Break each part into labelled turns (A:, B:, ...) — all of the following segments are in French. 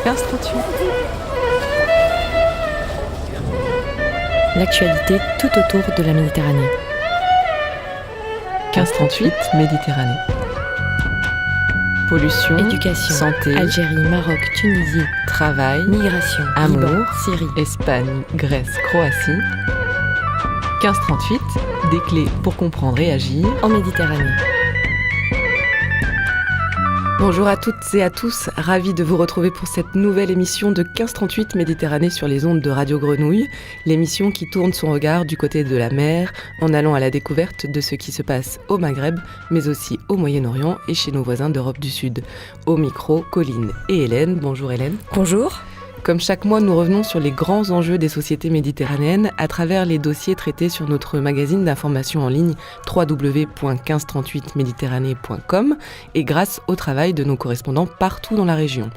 A: 1538.
B: L'actualité tout autour de la Méditerranée.
A: 1538 Méditerranée. Pollution,
B: Éducation,
A: santé,
B: Algérie, Maroc, Tunisie,
A: travail,
B: migration,
A: amour,
B: Liban, Syrie,
A: Espagne, Grèce, Croatie. 1538, des clés pour comprendre et agir
B: en Méditerranée.
A: Bonjour à toutes et à tous, ravi de vous retrouver pour cette nouvelle émission de 1538 Méditerranée sur les ondes de Radio Grenouille, l'émission qui tourne son regard du côté de la mer en allant à la découverte de ce qui se passe au Maghreb, mais aussi au Moyen-Orient et chez nos voisins d'Europe du Sud. Au micro, Colline et Hélène. Bonjour Hélène.
B: Bonjour. Comme
A: chaque mois, nous revenons sur les grands enjeux des sociétés méditerranéennes à travers les dossiers traités sur notre magazine d'information en ligne www.1538mediterranee.com et grâce au travail de nos correspondants partout dans la région.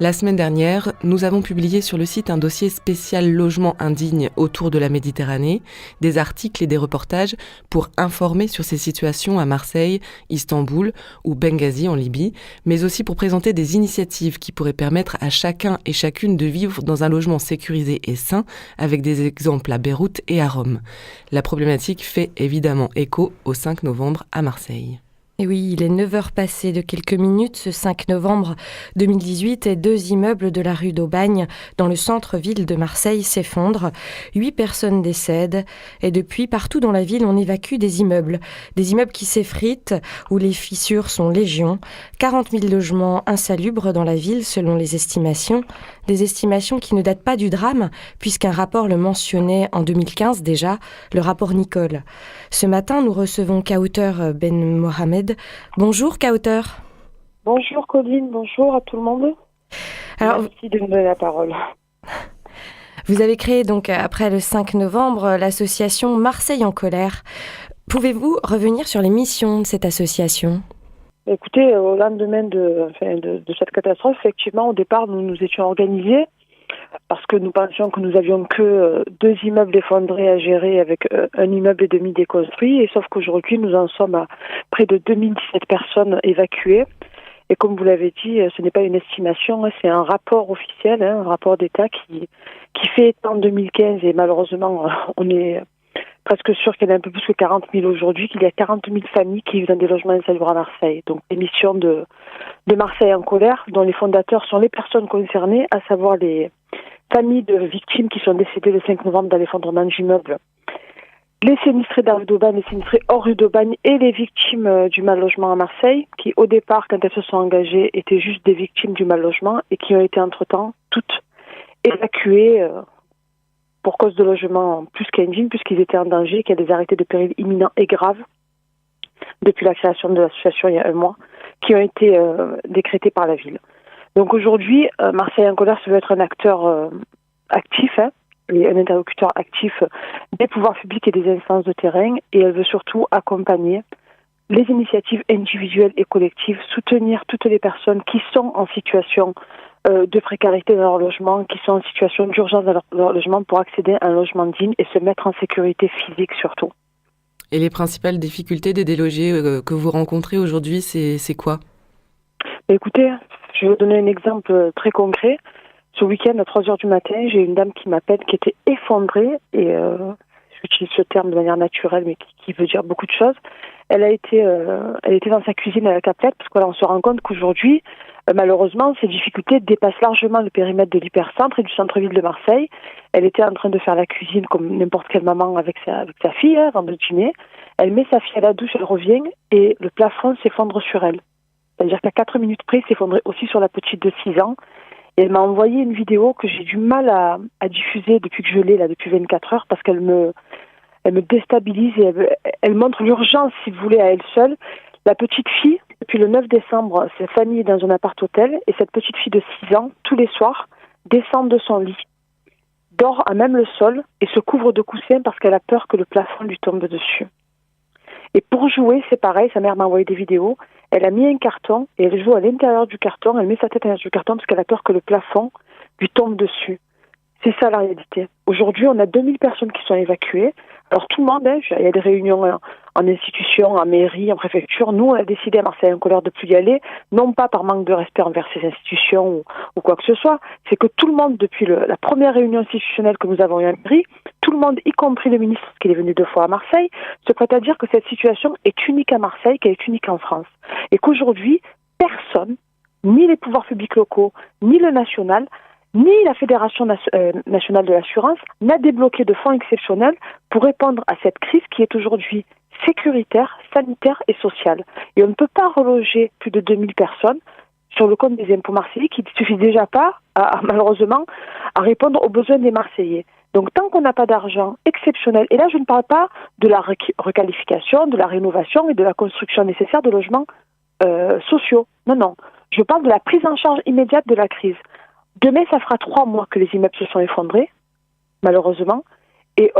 A: La semaine dernière, nous avons publié sur le site un dossier spécial logement indigne autour de la Méditerranée, des articles et des reportages pour informer sur ces situations à Marseille, Istanbul ou Benghazi en Libye, mais aussi pour présenter des initiatives qui pourraient permettre à chacun et chacune de vivre dans un logement sécurisé et sain, avec des exemples à Beyrouth et à Rome. La problématique fait évidemment écho au 5 novembre à Marseille.
B: Et oui, il est 9h passées de quelques minutes ce 5 novembre 2018 et 2 immeubles de la rue d'Aubagne dans le centre-ville de Marseille s'effondrent. 8 personnes décèdent et depuis, partout dans la ville, on évacue des immeubles qui s'effritent, où les fissures sont légion. 40 000 logements insalubres dans la ville selon les estimations. Des estimations qui ne datent pas du drame, puisqu'un rapport le mentionnait en 2015 déjà, le rapport Nicole. Ce matin, nous recevons Kauter Ben Mohamed. Bonjour Kauter.
C: Bonjour Colline, bonjour à tout le monde. Alors, merci de me donner la parole.
B: Vous avez créé donc après le 5 novembre l'association Marseille en colère. Pouvez-vous revenir sur les missions de cette association ?
C: Écoutez, au lendemain de cette catastrophe, effectivement, au départ, nous nous étions organisés parce que nous pensions que nous avions que 2 immeubles effondrés à gérer avec un immeuble et demi déconstruit. Et sauf qu'aujourd'hui, nous en sommes à près de 2017 personnes évacuées. Et comme vous l'avez dit, ce n'est pas une estimation, c'est un rapport officiel, un rapport d'État qui fait état en 2015. Et malheureusement, on est presque sûr qu'il y en a un peu plus que 40 000 aujourd'hui, qu'il y a 40 000 familles qui vivent dans des logements insalubres à Marseille. Donc, l'émission de Marseille en colère, dont les fondateurs sont les personnes concernées, à savoir les familles de victimes qui sont décédées le 5 novembre dans l'effondrement d'immeubles, les sinistrés de la rue d'Aubagne, les sinistrés hors rue d'Aubagne et les victimes du mal logement à Marseille, qui au départ, quand elles se sont engagées, étaient juste des victimes du mal logement et qui ont été entre-temps toutes évacuées pour cause de logement plus qu'indigne, puisqu'ils étaient en danger, qu'il y a des arrêtés de péril imminent et graves depuis la création de l'association il y a 1 mois, qui ont été décrétés par la ville. Donc aujourd'hui, Marseille en colère se veut être un acteur actif, et un interlocuteur actif des pouvoirs publics et des instances de terrain, et elle veut surtout accompagner les initiatives individuelles et collectives, soutenir toutes les personnes qui sont en situation de précarité dans leur logement, qui sont en situation d'urgence dans leur logement pour accéder à un logement digne et se mettre en sécurité physique surtout.
A: Et les principales difficultés des délogés que vous rencontrez aujourd'hui, c'est quoi ?
C: Écoutez, je vais vous donner un exemple très concret. Ce week-end, à 3h du matin, j'ai une dame qui m'appelle qui était effondrée, et j'utilise ce terme de manière naturelle, mais qui veut dire beaucoup de choses. Elle était dans sa cuisine à la Caplette, parce qu'on se rend compte qu'aujourd'hui, malheureusement, ces difficultés dépassent largement le périmètre de l'hypercentre et du centre-ville de Marseille. Elle était en train de faire la cuisine comme n'importe quelle maman avec sa fille, avant de dîner. Elle met sa fille à la douche, elle revient, et le plafond s'effondre sur elle. C'est-à-dire qu'à 4 minutes près, il s'effondrait aussi sur la petite de 6 ans. Et elle m'a envoyé une vidéo que j'ai du mal à diffuser depuis que je l'ai, depuis 24 heures, parce qu'elle me déstabilise et elle montre l'urgence, si vous voulez, à elle seule. La petite fille, depuis le 9 décembre, sa famille est dans un appart-hôtel, et cette petite fille de 6 ans, tous les soirs, descend de son lit, dort à même le sol et se couvre de coussins parce qu'elle a peur que le plafond lui tombe dessus. Et pour jouer, c'est pareil, sa mère m'a envoyé des vidéos, elle a mis un carton et elle joue à l'intérieur du carton, elle met sa tête à l'intérieur du carton parce qu'elle a peur que le plafond lui tombe dessus. C'est ça la réalité. Aujourd'hui, on a 2000 personnes qui sont évacuées, Alors tout le monde, il y a des réunions en institution, en mairie, en préfecture. Nous, on a décidé à Marseille en colère de plus y aller, non pas par manque de respect envers ces institutions ou quoi que ce soit, c'est que tout le monde, depuis la première réunion institutionnelle que nous avons eue à mairie, tout le monde, y compris le ministre, qui est venu 2 fois à Marseille, se prête à dire que cette situation est unique à Marseille, qu'elle est unique en France. Et qu'aujourd'hui, personne, ni les pouvoirs publics locaux, ni le national, ni la Fédération nationale de l'assurance n'a débloqué de fonds exceptionnels pour répondre à cette crise qui est aujourd'hui sécuritaire, sanitaire et sociale. Et on ne peut pas reloger plus de 2000 personnes sur le compte des impôts marseillais qui ne suffit déjà pas, malheureusement, à répondre aux besoins des Marseillais. Donc tant qu'on n'a pas d'argent exceptionnel, et là je ne parle pas de la requalification, de la rénovation et de la construction nécessaire de logements sociaux. Non. Je parle de la prise en charge immédiate de la crise. Demain, ça fera 3 mois que les immeubles se sont effondrés, malheureusement, et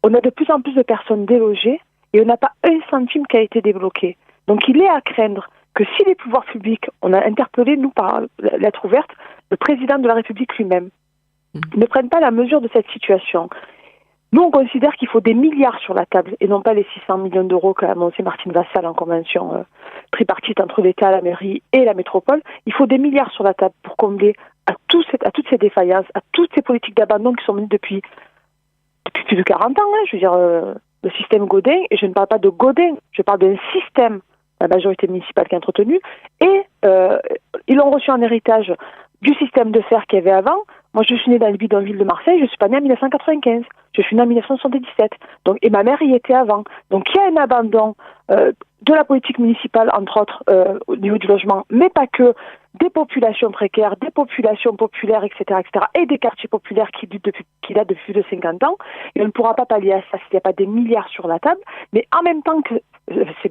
C: on a de plus en plus de personnes délogées et on n'a pas un centime qui a été débloqué. Donc il est à craindre que si les pouvoirs publics, on a interpellé, nous, par lettre ouverte, le président de la République lui-même, ne prennent pas la mesure de cette situation. Nous, on considère qu'il faut des milliards sur la table et non pas les 600 millions d'euros qu'a annoncé Martine Vassal en convention tripartite entre l'État, la mairie et la métropole. Il faut des milliards sur la table pour combler à toutes ces défaillances, à toutes ces politiques d'abandon qui sont menées depuis plus de 40 ans. Je veux dire, le système Godin, et je ne parle pas de Godin, je parle d'un système, la majorité municipale qui est entretenu, et ils ont reçu en héritage du système de fer qu'il y avait avant. Moi, je suis née dans le bidonville de Marseille, je ne suis pas née en 1995, je suis née en 1977, donc, et ma mère y était avant. Donc il y a un abandon de la politique municipale, entre autres, au niveau du logement, mais pas que, des populations précaires, des populations populaires, etc., et des quartiers populaires qui datent depuis plus de 50 ans, et on ne pourra pas pallier à ça s'il n'y a pas des milliards sur la table, mais en même temps que ces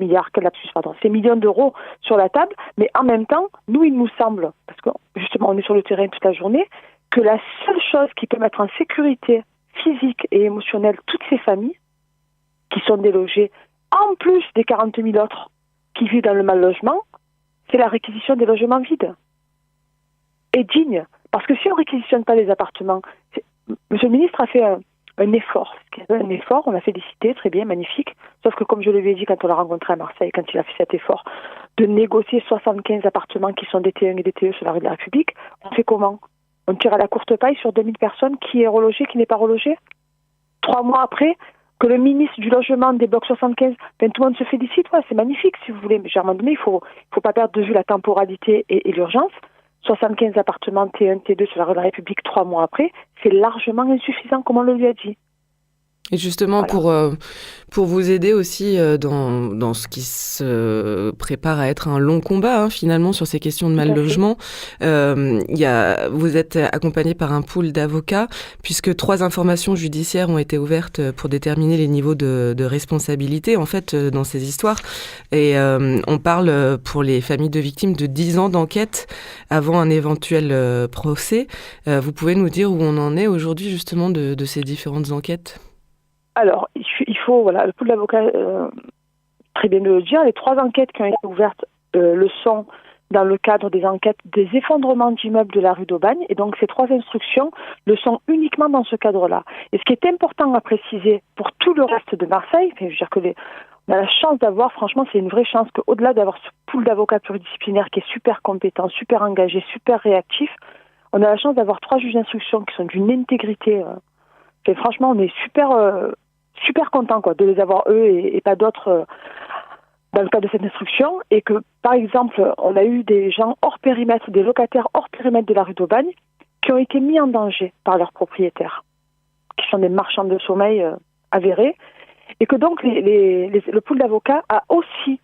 C: millions d'euros sur la table, mais en même temps, nous, il nous semble, parce que justement, on est sur le terrain toute la journée, que la seule chose qui peut mettre en sécurité physique et émotionnelle toutes ces familles qui sont délogées, en plus des 40 000 autres qui vivent dans le mal logement, c'est la réquisition des logements vides et dignes. Parce que si on ne réquisitionne pas les appartements, Monsieur le ministre a fait un effort. Un effort, on l'a félicité, très bien, magnifique. Sauf que comme je l'avais dit quand on l'a rencontré à Marseille, quand il a fait cet effort de négocier 75 appartements qui sont des T1 et des TE sur la rue de la République, on fait comment? On tire à la courte paille sur 2000 personnes, qui est relogé, qui n'est pas relogé. 3 mois après, que le ministre du Logement débloque 75, tout le monde se félicite, c'est magnifique si vous voulez, mais à un moment donné, il faut pas perdre de vue la temporalité et l'urgence. 75 appartements T1, T2 sur la rue de la République 3 mois après, c'est largement insuffisant, comme on le lui a dit.
A: Et justement, voilà. Pour vous aider aussi dans ce qui se prépare à être un long combat, finalement, sur ces questions de mal-logement, vous êtes accompagné par un pool d'avocats, puisque 3 informations judiciaires ont été ouvertes pour déterminer les niveaux de responsabilité, en fait, dans ces histoires. Et on parle, pour les familles de victimes, de 10 ans d'enquête avant un éventuel procès. Vous pouvez nous dire où on en est aujourd'hui, justement, de ces différentes enquêtes ?
C: Alors, il faut, le pool d'avocats, très bien de le dire, les 3 enquêtes qui ont été ouvertes le sont dans le cadre des enquêtes des effondrements d'immeubles de la rue d'Aubagne, et donc ces 3 instructions le sont uniquement dans ce cadre-là. Et ce qui est important à préciser pour tout le reste de Marseille, je veux dire que on a la chance d'avoir, franchement, c'est une vraie chance qu'au-delà d'avoir ce pool d'avocats pluridisciplinaires qui est super compétent, super engagé, super réactif, on a la chance d'avoir 3 juges d'instruction qui sont d'une intégrité. Et franchement, on est super content de les avoir eux et pas d'autres dans le cadre de cette instruction, et que par exemple on a eu des gens hors périmètre, des locataires hors périmètre de la rue d'Aubagne qui ont été mis en danger par leurs propriétaires, qui sont des marchands de sommeil avérés, et que donc le pool d'avocats a aussi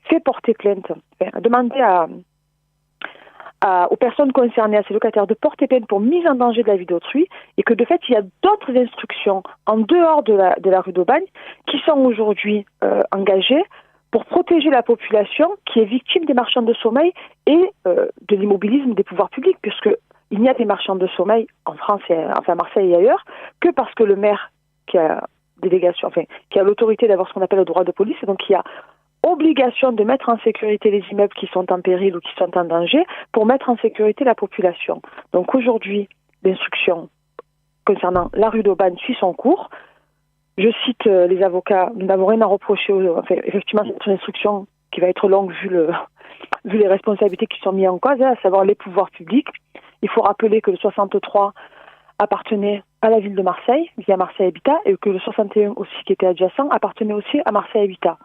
C: fait porter plainte, a demandé aux personnes concernées, à ces locataires, de porter plainte pour mise en danger de la vie d'autrui, et que de fait, il y a d'autres instructions en dehors de la rue d'Aubagne qui sont aujourd'hui engagées pour protéger la population qui est victime des marchands de sommeil et de l'immobilisme des pouvoirs publics, puisqu'il n'y a des marchands de sommeil en France, à Marseille et ailleurs, que parce que le maire qui a l'autorité d'avoir ce qu'on appelle le droit de police, et donc qui a obligation de mettre en sécurité les immeubles qui sont en péril ou qui sont en danger pour mettre en sécurité la population. Donc aujourd'hui, l'instruction concernant la rue d'Aubagne suit son cours. Je cite les avocats, nous n'avons rien à reprocher. Effectivement, c'est une instruction qui va être longue vu les responsabilités qui sont mises en cause, à savoir les pouvoirs publics. Il faut rappeler que le 63 appartenait à la ville de Marseille, via Marseille Habitat, et que le 61 aussi, qui était adjacent, appartenait aussi à Marseille Habitat.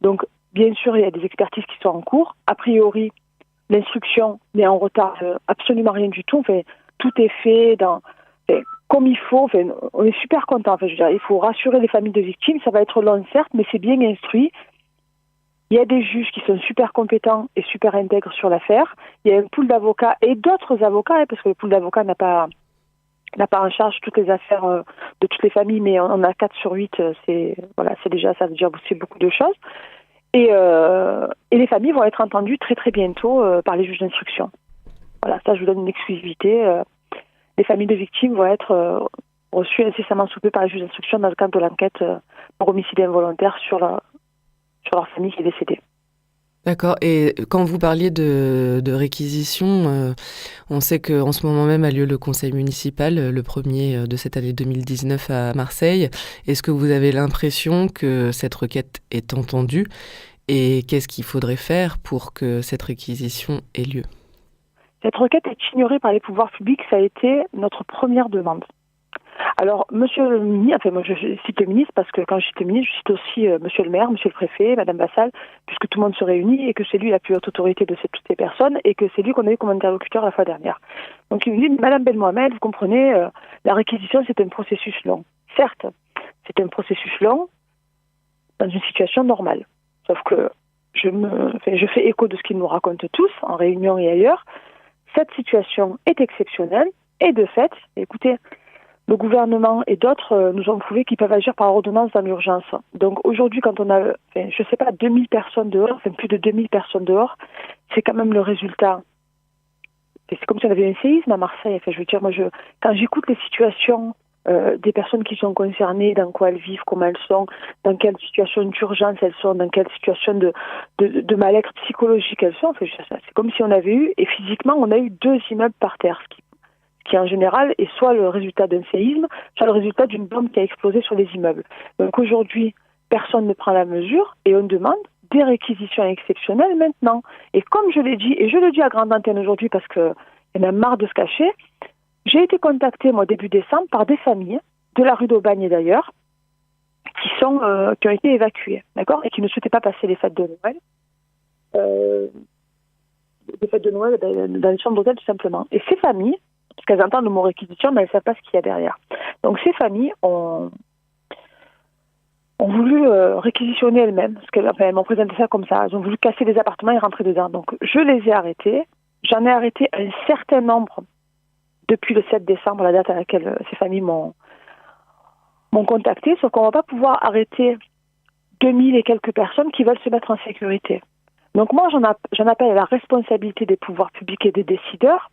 C: Donc, bien sûr, il y a des expertises qui sont en cours. A priori, l'instruction n'est en retard absolument rien du tout. Tout est fait comme il faut. On est super contents. Il faut rassurer les familles de victimes. Ça va être long, certes, mais c'est bien instruit. Il y a des juges qui sont super compétents et super intègres sur l'affaire. Il y a un pool d'avocats et d'autres avocats, parce que le pool d'avocats n'a pas en charge toutes les affaires de toutes les familles, mais on a 4 sur 8, c'est déjà, ça veut dire c'est beaucoup de choses. Et les familles vont être entendues très très bientôt par les juges d'instruction. Voilà, ça je vous donne une exclusivité. Les familles de victimes vont être reçues incessamment sous peu par les juges d'instruction dans le cadre de l'enquête pour homicide involontaire sur leur famille qui est décédée.
A: D'accord. Et quand vous parliez de réquisition, on sait qu'en ce moment même a lieu le conseil municipal, le premier de cette année 2019 à Marseille. Est-ce que vous avez l'impression que cette requête est entendue et qu'est-ce qu'il faudrait faire pour que cette réquisition ait lieu?
C: Cette requête est ignorée par les pouvoirs publics, ça a été notre première demande. Alors, monsieur le ministre, moi je cite le ministre parce que quand je cite le ministre, je cite aussi monsieur le maire, monsieur le préfet, madame Vassal, puisque tout le monde se réunit et que c'est lui la plus haute autorité de toutes ces personnes et que c'est lui qu'on a eu comme interlocuteur la fois dernière. Donc il me dit, madame Belmohamed, vous comprenez, la réquisition c'est un processus long. Certes, c'est un processus long dans une situation normale. Sauf que je fais écho de ce qu'ils nous racontent tous, en réunion et ailleurs. Cette situation est exceptionnelle et de fait, écoutez, le gouvernement et d'autres nous ont prouvé qu'ils peuvent agir par ordonnance dans l'urgence. Donc aujourd'hui, quand on a, 2000 personnes dehors, plus de 2000 personnes dehors, c'est quand même le résultat. C'est comme si on avait un séisme à Marseille. Quand j'écoute les situations des personnes qui sont concernées, dans quoi elles vivent, comment elles sont, dans quelle situation d'urgence elles sont, dans quelle situation de mal-être psychologique elles sont, c'est comme si on avait eu, et physiquement, on a eu 2 immeubles par terre, ce qui en général est soit le résultat d'un séisme, soit le résultat d'une bombe qui a explosé sur les immeubles. Donc aujourd'hui, personne ne prend la mesure et on demande des réquisitions exceptionnelles maintenant. Et comme je l'ai dit, et je le dis à grande antenne aujourd'hui parce qu'il y en a marre de se cacher, j'ai été contactée, moi, début décembre, par des familles, de la rue d'Aubagne d'ailleurs, qui ont été évacuées, d'accord, et qui ne souhaitaient pas passer les fêtes de Noël. Des fêtes de Noël dans les chambres d'hôtel, tout simplement. Et ces familles, parce qu'elles entendent le mot réquisition, mais elles ne savent pas ce qu'il y a derrière. Donc ces familles ont voulu réquisitionner elles-mêmes, parce qu'elles m'ont présenté ça comme ça. Elles ont voulu casser les appartements et rentrer dedans. Donc je les ai arrêtées. J'en ai arrêté un certain nombre depuis le 7 décembre, la date à laquelle ces familles m'ont contacté, sauf qu'on ne va pas pouvoir arrêter 2000 et quelques personnes qui veulent se mettre en sécurité. Donc moi, j'en appelle à la responsabilité des pouvoirs publics et des décideurs,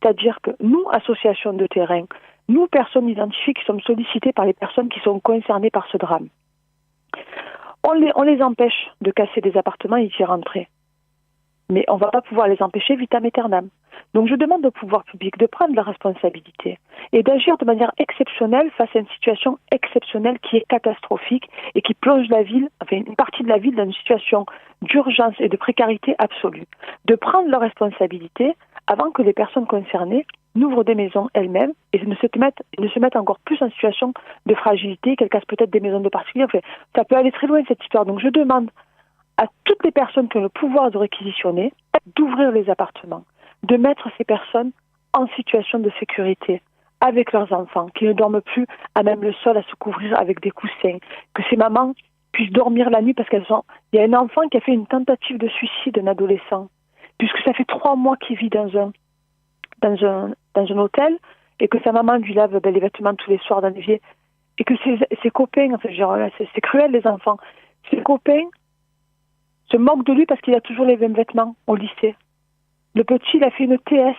C: c'est-à-dire que nous, associations de terrain, nous, personnes identifiées qui sommes sollicitées par les personnes qui sont concernées par ce drame, on les empêche de casser des appartements et d'y rentrer. Mais on ne va pas pouvoir les empêcher vitam aeternam. Donc je demande au pouvoir public de prendre la responsabilité et d'agir de manière exceptionnelle face à une situation exceptionnelle qui est catastrophique et qui plonge la ville, une partie de la ville dans une situation d'urgence et de précarité absolue. De prendre leur responsabilité avant que les personnes concernées n'ouvrent des maisons elles-mêmes et ne se mettent encore plus en situation de fragilité, qu'elles cassent peut-être des maisons de particuliers. Ça peut aller très loin cette histoire. Donc je demande à toutes les personnes qui ont le pouvoir de réquisitionner d'ouvrir les appartements, de mettre ces personnes en situation de sécurité avec leurs enfants, qui ne dorment plus à même le sol à se couvrir avec des coussins, que ces mamans puissent dormir la nuit parce il y a un enfant qui a fait une tentative de suicide, un adolescent, puisque ça fait 3 mois qu'il vit dans un hôtel et que sa maman lui lave les vêtements tous les soirs dans l'évier et que ses copains, c'est cruel les enfants, ses copains se moquent de lui parce qu'il a toujours les mêmes vêtements au lycée. Le petit, il a fait une TS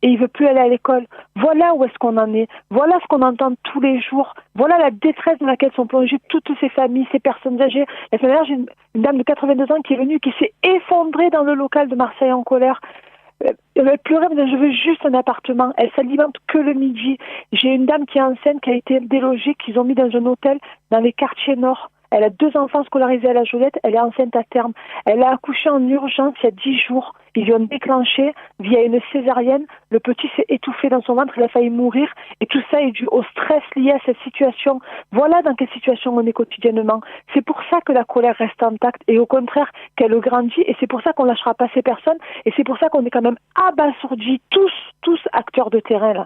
C: et il veut plus aller à l'école. Voilà où est-ce qu'on en est. Voilà ce qu'on entend tous les jours. Voilà la détresse dans laquelle sont plongées toutes ces familles, ces personnes âgées. La semaine dernière, j'ai une dame de 82 ans qui est venue, qui s'est effondrée dans le local de Marseille en colère. Elle pleurait, mais je veux juste un appartement. Elle s'alimente que le midi. J'ai une dame qui est enceinte, qui a été délogée, qu'ils ont mis dans un hôtel dans les quartiers nord. Elle a 2 enfants scolarisés à la Jolette, elle est enceinte à terme. Elle a accouché en urgence il y a 10 jours. Ils lui ont déclenché via une césarienne. Le petit s'est étouffé dans son ventre, il a failli mourir. Et tout ça est dû au stress lié à cette situation. Voilà dans quelle situation on est quotidiennement. C'est pour ça que la colère reste intacte et au contraire qu'elle grandit. Et c'est pour ça qu'on ne lâchera pas ces personnes. Et c'est pour ça qu'on est quand même abasourdis, tous acteurs de terrain là.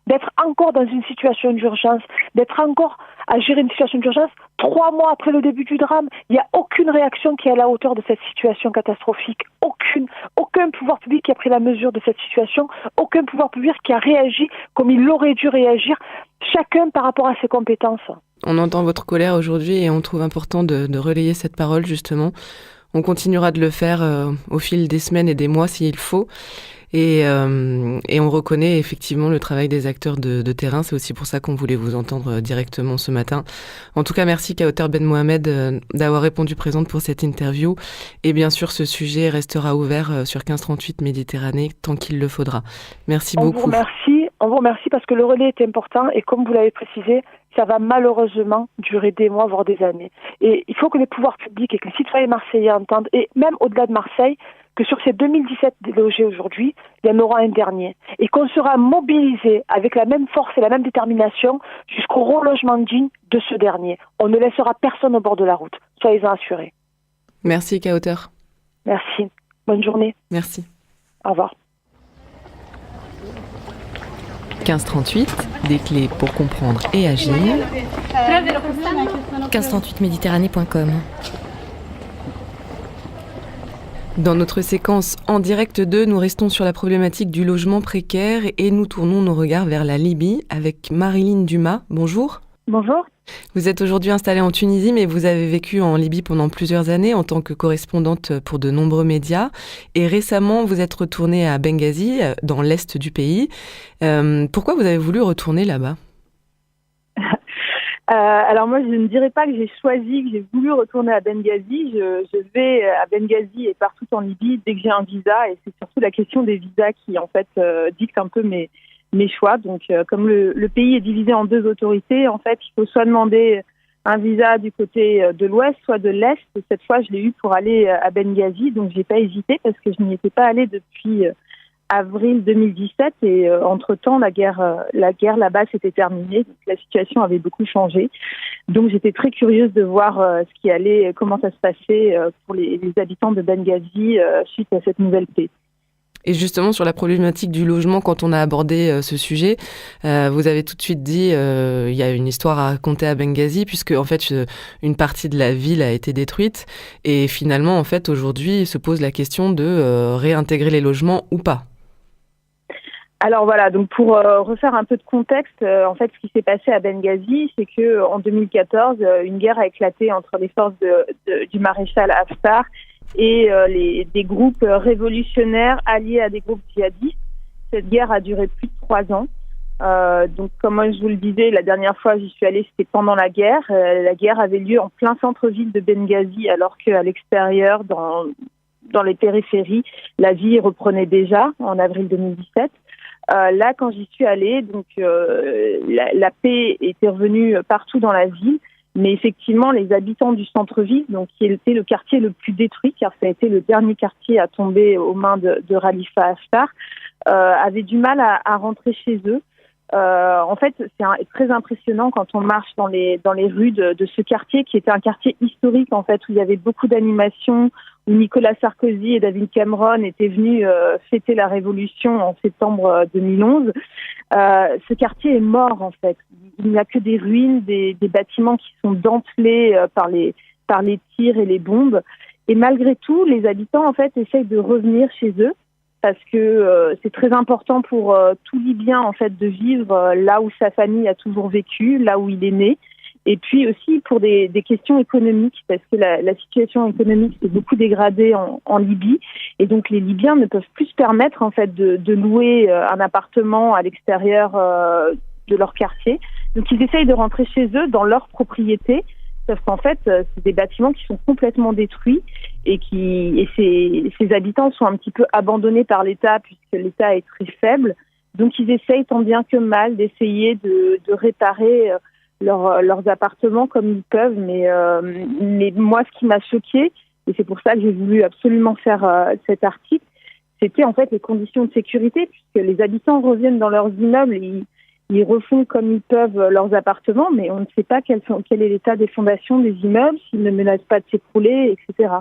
C: D'être encore dans une situation d'urgence, d'être encore à gérer une situation d'urgence 3 mois après le début du drame. Il n'y a aucune réaction qui est à la hauteur de cette situation catastrophique. Aucun pouvoir public qui a pris la mesure de cette situation, aucun pouvoir public qui a réagi comme il aurait dû réagir, chacun par rapport à ses compétences.
A: On entend votre colère aujourd'hui et on trouve important de relayer cette parole justement. On continuera de le faire au fil des semaines et des mois s'il faut. Et on reconnaît effectivement le travail des acteurs de terrain. C'est aussi pour ça qu'on voulait vous entendre directement ce matin. En tout cas, merci Kauter Ben Mohamed d'avoir répondu présente pour cette interview. Et bien sûr, ce sujet restera ouvert sur 1538 Méditerranée tant qu'il le faudra. Merci beaucoup.
C: On vous remercie parce que le relais est important et comme vous l'avez précisé, ça va malheureusement durer des mois, voire des années. Et il faut que les pouvoirs publics et que les citoyens marseillais entendent, et même au-delà de Marseille, que sur ces 2017 délogés aujourd'hui, il y en aura un dernier. Et qu'on sera mobilisés avec la même force et la même détermination jusqu'au relogement digne de ce dernier. On ne laissera personne au bord de la route. Soyez-en assurés.
A: Merci Kauter.
C: Merci. Bonne journée.
A: Merci.
C: Au revoir.
A: 1538, des clés pour comprendre et agir.
B: 1538méditerranée.com.
A: Dans notre séquence en direct 2, nous restons sur la problématique du logement précaire et nous tournons nos regards vers la Libye avec Marilyn Dumas. Bonjour.
C: Bonjour.
A: Vous êtes aujourd'hui installée en Tunisie, mais vous avez vécu en Libye pendant plusieurs années en tant que correspondante pour de nombreux médias. Et récemment, vous êtes retournée à Benghazi, dans l'est du pays. Pourquoi vous avez voulu retourner là-bas ?
D: Alors moi, je ne dirais pas que j'ai choisi, que j'ai voulu retourner à Benghazi. Je vais à Benghazi et partout en Libye dès que j'ai un visa. Et c'est surtout la question des visas qui, en fait, dicte un peu mes choix. Donc, comme le pays est divisé en 2 autorités, en fait, il faut soit demander un visa du côté de l'ouest, soit de l'est. Et cette fois, je l'ai eu pour aller à Benghazi. Donc, j'ai pas hésité parce que je n'y étais pas allée depuis avril 2017 et entre-temps, la guerre là-bas s'était terminée. Donc, la situation avait beaucoup changé. Donc, j'étais très curieuse de voir comment ça se passait pour les habitants de Benghazi suite à cette nouvelle paix.
A: Et justement, sur la problématique du logement, quand on a abordé ce sujet, vous avez tout de suite dit il y a une histoire à raconter à Benghazi, puisque en fait, une partie de la ville a été détruite. Et finalement, en fait, aujourd'hui, se pose la question de réintégrer les logements ou pas.
D: Alors voilà, donc pour refaire un peu de contexte, en fait, ce qui s'est passé à Benghazi, c'est que en 2014, une guerre a éclaté entre les forces du maréchal Haftar et des groupes révolutionnaires alliés à des groupes djihadistes. Cette guerre a duré plus de 3 ans. Donc, comme je vous le disais, la dernière fois j'y suis allée, c'était pendant la guerre. La guerre avait lieu en plein centre-ville de Benghazi, alors qu'à l'extérieur, dans les périphéries, la vie reprenait déjà en avril 2017. Là, quand j'y suis allée, donc la paix était revenue partout dans la ville. Mais effectivement, les habitants du centre-ville, donc qui était le quartier le plus détruit, car ça a été le dernier quartier à tomber aux mains de Khalifa Haftar, avaient du mal à rentrer chez eux. En fait, c'est très impressionnant quand on marche dans les rues de ce quartier, qui était un quartier historique, en fait, où il y avait beaucoup d'animations, où Nicolas Sarkozy et David Cameron étaient venus fêter la Révolution en septembre 2011. Ce quartier est mort, en fait. Il n'y a que des ruines, des bâtiments qui sont dentelés par les tirs et les bombes. Et malgré tout, les habitants, en fait, essayent de revenir chez eux parce que c'est très important pour tout Libyen, en fait, de vivre là où sa famille a toujours vécu, là où il est né. Et puis aussi pour des questions économiques, parce que la situation économique s'est beaucoup dégradée en Libye. Et donc les Libyens ne peuvent plus se permettre, en fait, de louer un appartement à l'extérieur de leur quartier. Donc ils essayent de rentrer chez eux, dans leur propriété, Sauf qu'en fait, c'est des bâtiments qui sont complètement détruits et ces habitants sont un petit peu abandonnés par l'État puisque l'État est très faible. Donc ils essayent tant bien que mal d'essayer de réparer leurs appartements comme ils peuvent. Mais moi, ce qui m'a choquée, et c'est pour ça que j'ai voulu absolument faire cet article, c'était en fait les conditions de sécurité, puisque les habitants reviennent dans leurs immeubles et ils refont comme ils peuvent leurs appartements, mais on ne sait pas quel est l'état des fondations des immeubles, s'ils ne menacent pas de s'écrouler, etc.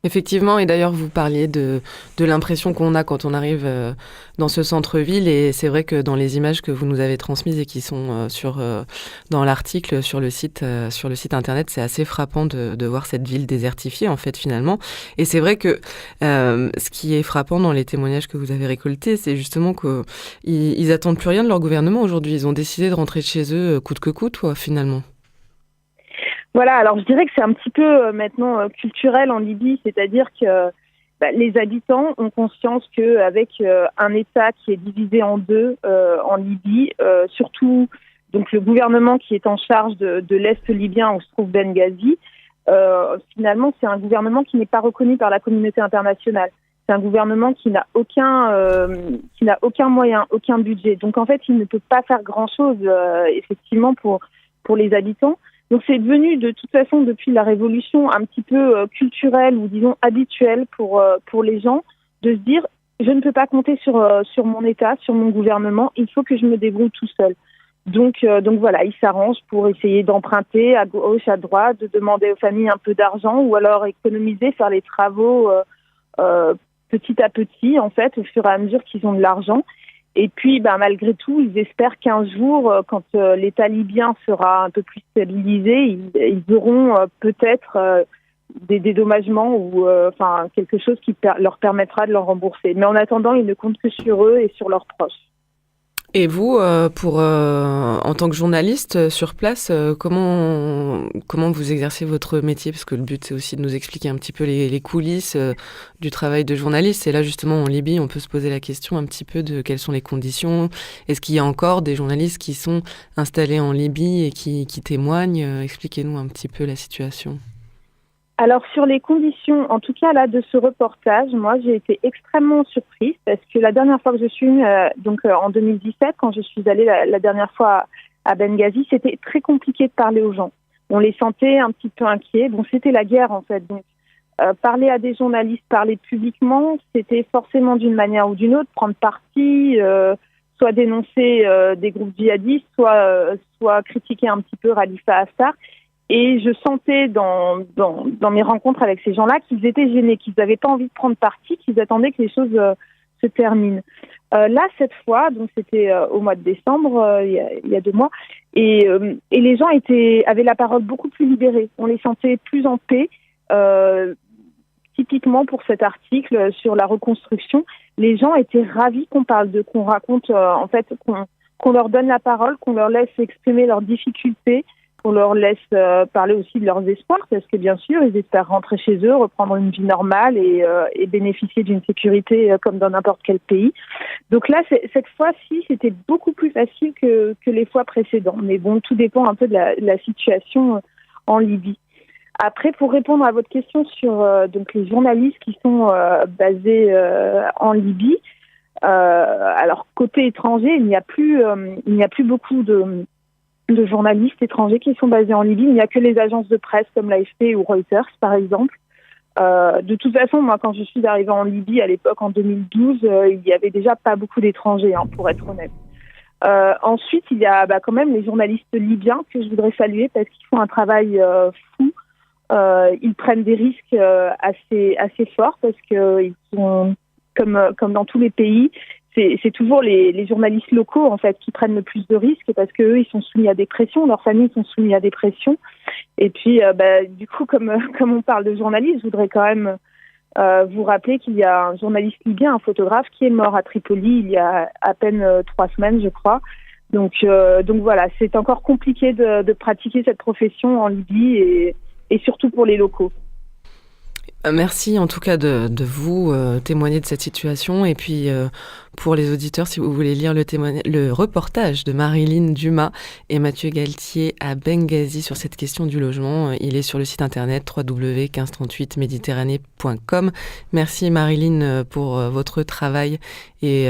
A: Effectivement, et d'ailleurs vous parliez de l'impression qu'on a quand on arrive dans ce centre-ville, et c'est vrai que dans les images que vous nous avez transmises et qui sont dans l'article sur le site internet, c'est assez frappant de voir cette ville désertifiée en fait finalement. Et c'est vrai que ce qui est frappant dans les témoignages que vous avez récoltés, c'est justement qu'ils attendent plus rien de leur gouvernement aujourd'hui. Ils ont décidé de rentrer chez eux coûte que coûte, finalement.
D: Voilà, alors je dirais que c'est un petit peu maintenant culturel en Libye, c'est-à-dire que les habitants ont conscience qu'avec un État qui est divisé en deux en Libye, surtout donc le gouvernement qui est en charge de l'Est libyen où se trouve Benghazi, finalement c'est un gouvernement qui n'est pas reconnu par la communauté internationale. C'est un gouvernement qui n'a aucun moyen, aucun budget. Donc en fait, il ne peut pas faire grand-chose effectivement pour les habitants. Donc c'est devenu de toute façon depuis la révolution un petit peu culturel ou disons habituel pour les gens de se dire je ne peux pas compter sur mon État, sur mon gouvernement, il faut que je me débrouille tout seul. Donc voilà, ils s'arrangent pour essayer d'emprunter à gauche, à droite, de demander aux familles un peu d'argent ou alors économiser, faire les travaux petit à petit en fait au fur et à mesure qu'ils ont de l'argent. Et puis, malgré tout, ils espèrent qu'un jour, quand l'État libyen sera un peu plus stabilisé, ils auront peut-être des dédommagements ou quelque chose qui leur permettra de leur rembourser. Mais en attendant, ils ne comptent que sur eux et sur leurs proches.
A: Et vous, en tant que journaliste sur place, comment vous exercez votre métier ? Parce que le but, c'est aussi de nous expliquer un petit peu les coulisses du travail de journaliste. Et là, justement, en Libye, on peut se poser la question un petit peu de quelles sont les conditions. Est-ce qu'il y a encore des journalistes qui sont installés en Libye et qui témoignent ? Expliquez-nous un petit peu la situation.
D: Alors sur les conditions, en tout cas là de ce reportage, moi j'ai été extrêmement surprise parce que la dernière fois que je suis en 2017, quand je suis allée la dernière fois à Benghazi, c'était très compliqué de parler aux gens. On les sentait un petit peu inquiets. Bon, c'était la guerre en fait, donc parler à des journalistes, parler publiquement, c'était forcément d'une manière ou d'une autre, prendre parti, soit dénoncer des groupes djihadistes, soit critiquer un petit peu Khalifa Haftar. Et je sentais dans mes rencontres avec ces gens-là qu'ils étaient gênés, qu'ils n'avaient pas envie de prendre parti, qu'ils attendaient que les choses se terminent. Là, cette fois, donc c'était au mois de décembre, il y a 2 mois, et les gens avaient la parole beaucoup plus libérée. On les sentait plus en paix. Typiquement pour cet article sur la reconstruction, les gens étaient ravis qu'on raconte qu'on leur donne la parole, qu'on leur laisse exprimer leurs difficultés, qu'on leur laisse parler aussi de leurs espoirs, parce que bien sûr, ils espèrent rentrer chez eux, reprendre une vie normale et bénéficier d'une sécurité comme dans n'importe quel pays. Donc là, cette fois-ci, c'était beaucoup plus facile que les fois précédentes. Mais bon, tout dépend un peu de la situation en Libye. Après, pour répondre à votre question sur donc les journalistes qui sont basés en Libye, alors côté étranger, il n'y a plus beaucoup de journalistes étrangers qui sont basés en Libye. Il n'y a que les agences de presse comme l'AFP ou Reuters, par exemple. De toute façon, moi, quand je suis arrivée en Libye à l'époque, en 2012, il y avait déjà pas beaucoup d'étrangers, pour être honnête. Ensuite, il y a quand même les journalistes libyens que je voudrais saluer parce qu'ils font un travail fou. Ils prennent des risques assez forts parce qu'ils sont, comme dans tous les pays, c'est toujours les journalistes locaux en fait qui prennent le plus de risques parce que eux ils sont soumis à des pressions, leurs familles sont soumises à des pressions. Et puis du coup comme on parle de journalistes, je voudrais quand même vous rappeler qu'il y a un journaliste libyen, un photographe qui est mort à Tripoli il y a à peine 3 semaines je crois. Donc voilà, c'est encore compliqué de pratiquer cette profession en Libye et surtout pour les locaux.
A: Merci en tout cas de vous témoigner de cette situation. Et puis pour les auditeurs, si vous voulez lire le reportage de Marilyn Dumas et Mathieu Galtier à Benghazi sur cette question du logement, il est sur le site internet www.1538mediterranee.com. Merci Marilyn pour votre travail. Et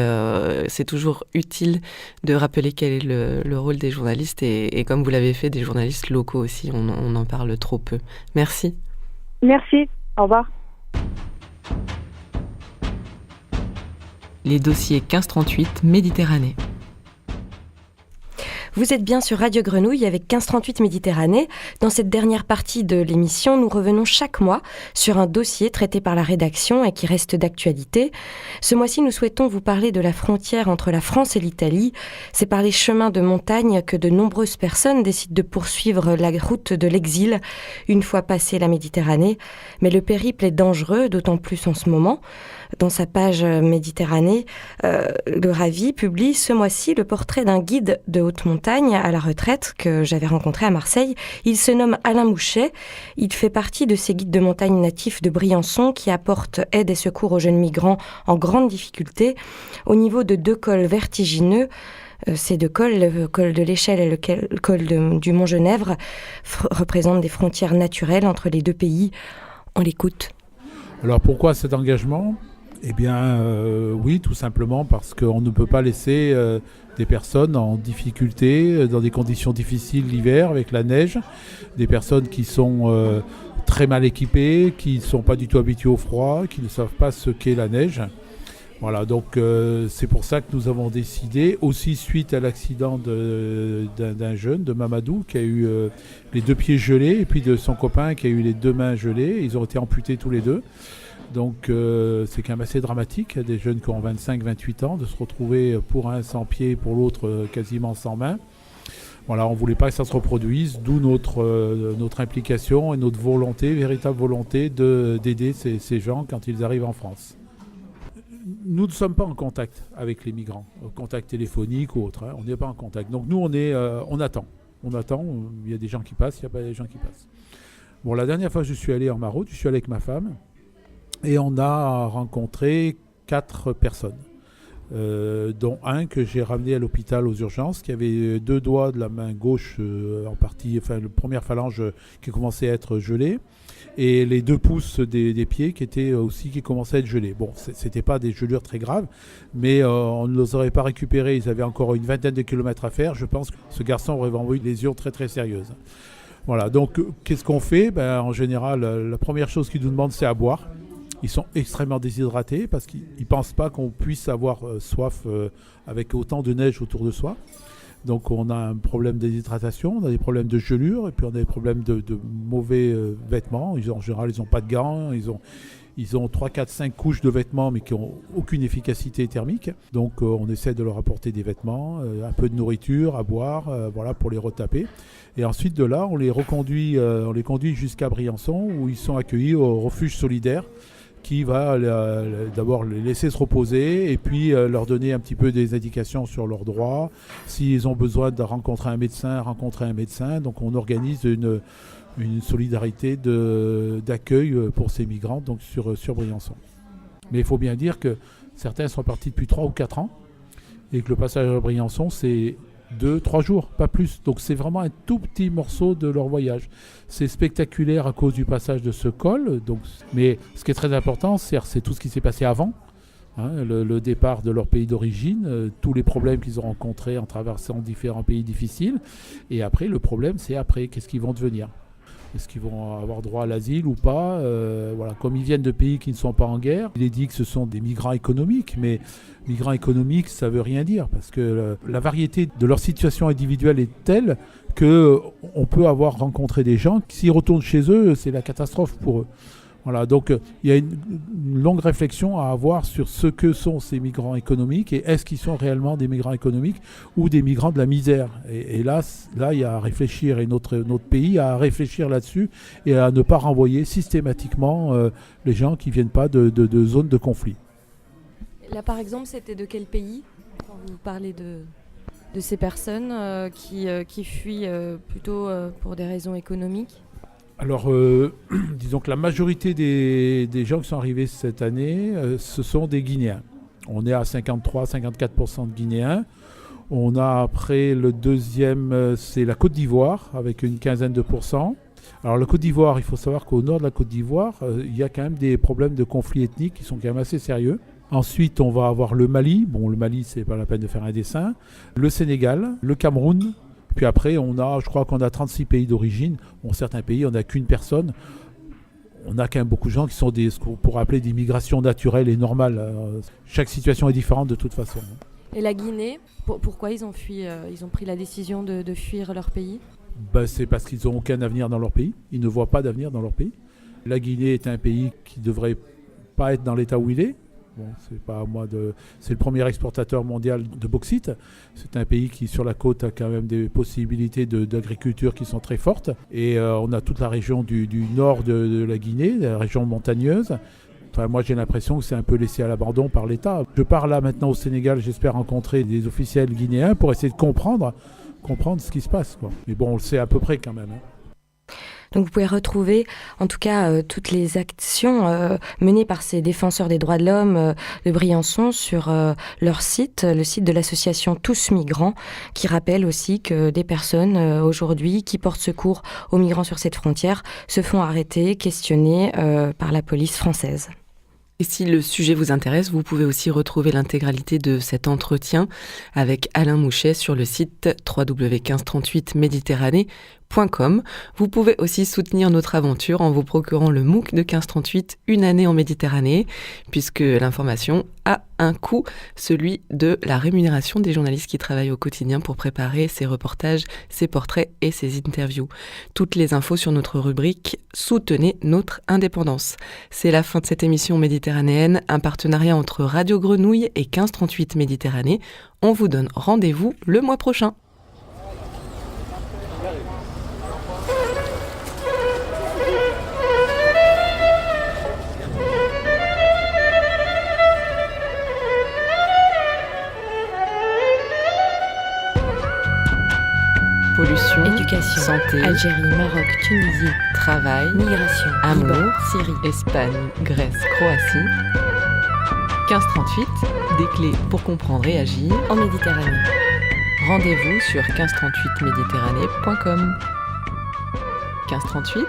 A: c'est toujours utile de rappeler quel est le rôle des journalistes et comme vous l'avez fait, des journalistes locaux aussi. On en parle trop peu. Merci.
C: Merci. Au revoir.
A: Les dossiers 1538 Méditerranée.
B: Vous êtes bien sur Radio Grenouille avec 1538 Méditerranée. Dans cette dernière partie de l'émission, nous revenons chaque mois sur un dossier traité par la rédaction et qui reste d'actualité. Ce mois-ci, nous souhaitons vous parler de la frontière entre la France et l'Italie. C'est par les chemins de montagne que de nombreuses personnes décident de poursuivre la route de l'exil une fois passée la Méditerranée. Mais le périple est dangereux, d'autant plus en ce moment. Dans sa page Méditerranée, le Ravi publie ce mois-ci le portrait d'un guide de haute montagne à la retraite que j'avais rencontré à Marseille. Il se nomme Alain Mouchet. Il fait partie de ces guides de montagne natifs de Briançon qui apportent aide et secours aux jeunes migrants en grande difficulté au niveau de 2 cols vertigineux. Ces 2 cols, le col de l'Échelle et le col du Mont-Genèvre, représentent des frontières naturelles entre les 2 pays. On l'écoute.
E: Alors pourquoi cet engagement ? Eh bien, oui, tout simplement parce qu'on ne peut pas laisser des personnes en difficulté, dans des conditions difficiles l'hiver, avec la neige, des personnes qui sont très mal équipées, qui ne sont pas du tout habituées au froid, qui ne savent pas ce qu'est la neige. Voilà, donc c'est pour ça que nous avons décidé, aussi suite à l'accident d'un jeune, de Mamadou, qui a eu les 2 pieds gelés, et puis de son copain qui a eu les 2 mains gelées. Ils ont été amputés tous les 2. Donc c'est quand même assez dramatique, des jeunes qui ont 25-28 ans, de se retrouver pour un sans pied, pour l'autre quasiment sans main. Voilà, on ne voulait pas que ça se reproduise, d'où notre implication et notre volonté, véritable volonté d'aider ces gens quand ils arrivent en France. Nous ne sommes pas en contact avec les migrants, contact téléphonique ou autre, hein, on n'est pas en contact. Donc nous on attend, il y a des gens qui passent, il n'y a pas des gens qui passent. Bon, la dernière fois je suis allé en Maraude, je suis allé avec ma femme, et on a rencontré 4 personnes, dont un que j'ai ramené à l'hôpital aux urgences, qui avait 2 doigts de la main gauche en partie, enfin la première phalange qui commençait à être gelée, et les 2 pouces des pieds qui commençaient à être gelés. Bon, c'était pas des gelures très graves, mais on ne les aurait pas récupérés, ils avaient encore une vingtaine de kilomètres à faire. Je pense que ce garçon aurait vraiment eu des lésions très très sérieuses. Voilà, donc qu'est-ce qu'on fait ? En général, la première chose qu'ils nous demandent, c'est à boire. Ils sont extrêmement déshydratés parce qu'ils ne pensent pas qu'on puisse avoir soif avec autant de neige autour de soi. Donc on a un problème de déshydratation, on a des problèmes de gelure et puis on a des problèmes de mauvais vêtements. En général, ils n'ont pas de gants, ils ont 3, 4, 5 couches de vêtements mais qui n'ont aucune efficacité thermique. Donc on essaie de leur apporter des vêtements, un peu de nourriture à boire, voilà, pour les retaper. Et ensuite de là, on les conduit jusqu'à Briançon où ils sont accueillis au refuge solidaire, qui va d'abord les laisser se reposer et puis leur donner un petit peu des indications sur leurs droits. S'ils ont besoin de rencontrer un médecin. Donc on organise une solidarité d'accueil pour ces migrants donc sur Briançon. Mais il faut bien dire que certains sont partis depuis 3 ou 4 ans et que le passage à Briançon, c'est 2-3 jours, pas plus. Donc c'est vraiment un tout petit morceau de leur voyage. C'est spectaculaire à cause du passage de ce col. Mais ce qui est très important, c'est tout ce qui s'est passé avant. Le départ de leur pays d'origine, tous les problèmes qu'ils ont rencontrés en traversant différents pays difficiles. Et après, le problème, c'est après, qu'est-ce qu'ils vont devenir ? Est-ce qu'ils vont avoir droit à l'asile ou pas ? Voilà. Comme ils viennent de pays qui ne sont pas en guerre, il est dit que ce sont des migrants économiques, mais migrants économiques, ça ne veut rien dire, parce que la variété de leur situation individuelle est telle qu'on peut avoir rencontré des gens qui, s'ils retournent chez eux, c'est la catastrophe pour eux. Voilà, donc il y a une longue réflexion à avoir sur ce que sont ces migrants économiques et est-ce qu'ils sont réellement des migrants économiques ou des migrants de la misère. Et là, il y a à réfléchir et notre pays a à réfléchir là-dessus et à ne pas renvoyer systématiquement les gens qui ne viennent pas de zones de conflit.
B: Là, par exemple, c'était de quel pays quand vous parlez de ces personnes qui fuient plutôt pour des raisons économiques ?
E: Alors, disons que la majorité des gens qui sont arrivés cette année, ce sont des Guinéens. On est à 53-54% de Guinéens. On a après le deuxième, c'est la Côte d'Ivoire, avec une quinzaine de pourcents. Alors la Côte d'Ivoire, il faut savoir qu'au nord de la Côte d'Ivoire, il y a quand même des problèmes de conflits ethniques qui sont quand même assez sérieux. Ensuite, on va avoir le Mali. Bon, le Mali, c'est pas la peine de faire un dessin. Le Sénégal, le Cameroun. Puis après, je crois qu'on a 36 pays d'origine. Bon, certains pays, on n'a qu'une personne. On a quand même beaucoup de gens qui sont ce qu'on pourrait appeler des migrations naturelles et normales. Chaque situation est différente de toute façon.
B: Et la Guinée, pourquoi ils ont fui, ils ont pris la décision de fuir leur pays ?
E: C'est parce qu'ils n'ont aucun avenir dans leur pays. Ils ne voient pas d'avenir dans leur pays. La Guinée est un pays qui ne devrait pas être dans l'état où il est. Bon, c'est le premier exportateur mondial de bauxite. C'est un pays qui, sur la côte, a quand même des possibilités d'agriculture qui sont très fortes. Et on a toute la région du nord de la Guinée, la région montagneuse. Enfin, moi, j'ai l'impression que c'est un peu laissé à l'abandon par l'État. Je pars là maintenant au Sénégal, j'espère rencontrer des officiels guinéens pour essayer de comprendre ce qui se passe, quoi. Mais bon, on le sait à peu près quand même.
B: Donc vous pouvez retrouver en tout cas toutes les actions menées par ces défenseurs des droits de l'homme de Briançon sur leur site, le site de l'association Tous Migrants, qui rappelle aussi que des personnes aujourd'hui qui portent secours aux migrants sur cette frontière se font arrêter, questionner par la police française.
A: Et si le sujet vous intéresse, vous pouvez aussi retrouver l'intégralité de cet entretien avec Alain Mouchet sur le site www.1538méditerranée.com. Vous pouvez aussi soutenir notre aventure en vous procurant le MOOC de 1538, une année en Méditerranée, puisque l'information a un coût, celui de la rémunération des journalistes qui travaillent au quotidien pour préparer ces reportages, ces portraits et ces interviews. Toutes les infos sur notre rubrique « Soutenez notre indépendance ». C'est la fin de cette émission méditerranéenne, un partenariat entre Radio Grenouille et 1538 Méditerranée. On vous donne rendez-vous le mois prochain. Pollution, éducation, santé, Algérie, Maroc, Tunisie, travail, migration, amour, Liban, Syrie, Espagne, Grèce, Croatie. 1538, des clés pour comprendre et agir en Méditerranée. Rendez-vous sur 1538méditerranée.com. 1538